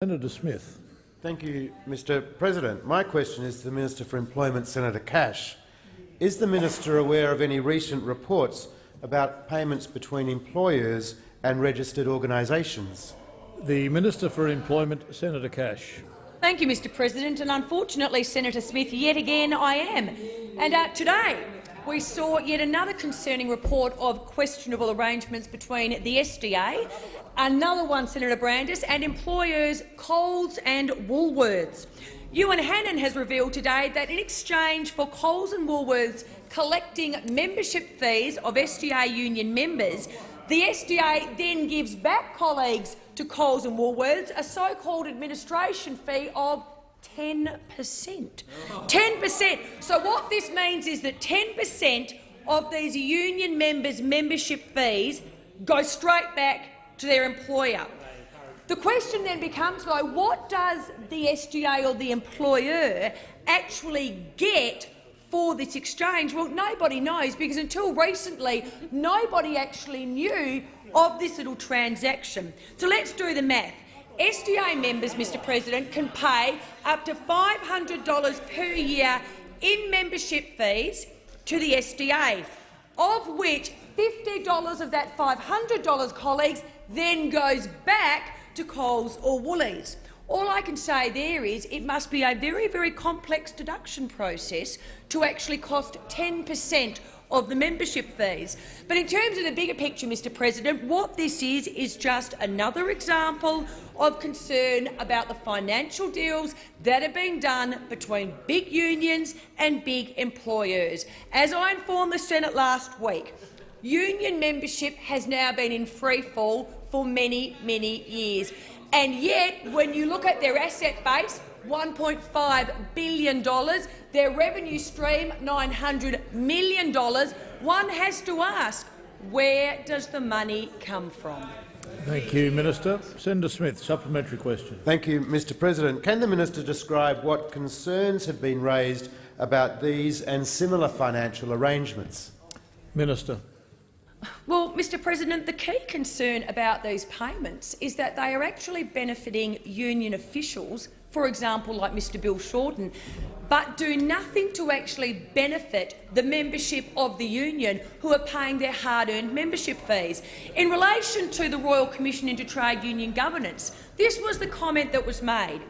Senator Smith. Thank you, Mr President. My question is to the Minister for Employment, Senator Cash. Is the minister aware of any recent reports about payments between employers and registered organisations? The Minister for Employment, Senator Cash. Thank you, Mr President, and unfortunately, Senator Smith, yet again I am. And today we saw yet another concerning report of questionable arrangements between the SDA, another one, Senator Brandis, and employers Coles and Woolworths. Ewan Hannon has revealed today that in exchange for Coles and Woolworths collecting membership fees of SDA union members, the SDA then gives back colleagues to Coles and Woolworths a so-called administration fee of 10%. 10%. So what this means is that 10% of these union members' membership fees go straight back to their employer. The question then becomes, though, what does the SDA or the employer actually get for this exchange? Well, nobody knows, because until recently nobody actually knew of this little transaction. So let's do the math. SDA members, Mr President, can pay up to $500 per year in membership fees to the SDA, of which $50 of that $500, colleagues, then goes back to Coles or Woolies. All I can say there is it must be a very, very complex deduction process to actually cost 10% of the membership fees. But in terms of the bigger picture, Mr President, what this is just another example of concern about the financial deals that are being done between big unions and big employers. As I informed the Senate last week, union membership has now been in free fall for many, many years. And yet, when you look at their asset base, $1.5 billion, their revenue stream, $900 million, one has to ask, where does the money come from? Thank you, Minister. Senator Smith, supplementary question. Thank you, Mr President. Can the minister describe what concerns have been raised about these and similar financial arrangements? Minister. Well, Mr President, the key concern about these payments is that they are actually benefiting union officials, for example like Mr Bill Shorten, but do nothing to actually benefit the membership of the union who are paying their hard-earned membership fees. In relation to the Royal Commission into Trade Union Governance, this was the comment that was made.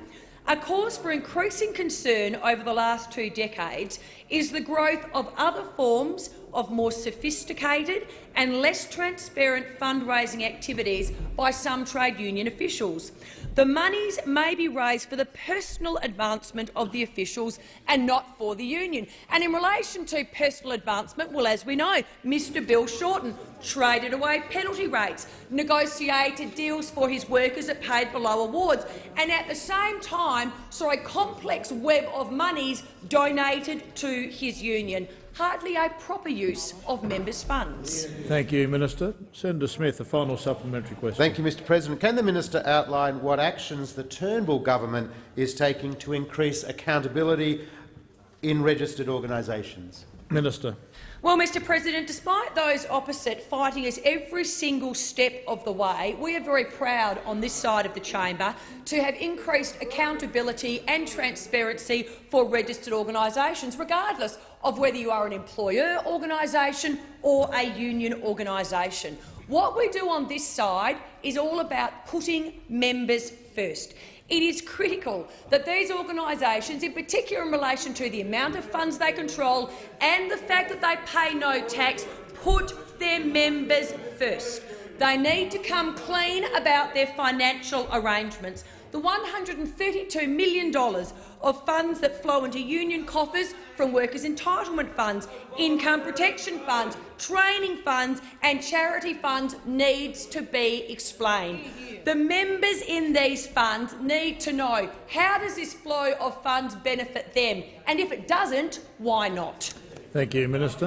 A cause for increasing concern over the last 2 decades is the growth of other forms of more sophisticated and less transparent fundraising activities by some trade union officials. The monies may be raised for the personal advancement of the officials and not for the union. And in relation to personal advancement, well, as we know, Mr Bill Shorten traded away penalty rates, negotiated deals for his workers that paid below awards, and at the same time saw a complex web of monies donated to his union. Hardly a proper use of members' funds. Thank you, Minister. Senator Smith, a final supplementary question. Thank you, Mr President. Can the minister outline what actions the Turnbull government is taking to increase accountability in registered organisations? Minister. Well, Mr President, despite those opposite fighting us every single step of the way, we are very proud on this side of the chamber to have increased accountability and transparency for registered organisations, regardless of whether you are an employer organisation or a union organisation. What we do on this side is all about putting members first. It is critical that these organisations, in particular in relation to the amount of funds they control and the fact that they pay no tax, put their members first. They need to come clean about their financial arrangements. The $132 million of funds that flow into union coffers from workers' entitlement funds, income protection funds, training funds and charity funds needs to be explained. The members in these funds need to know, how does this flow of funds benefit them? And if it doesn't, why not? Thank you, Minister.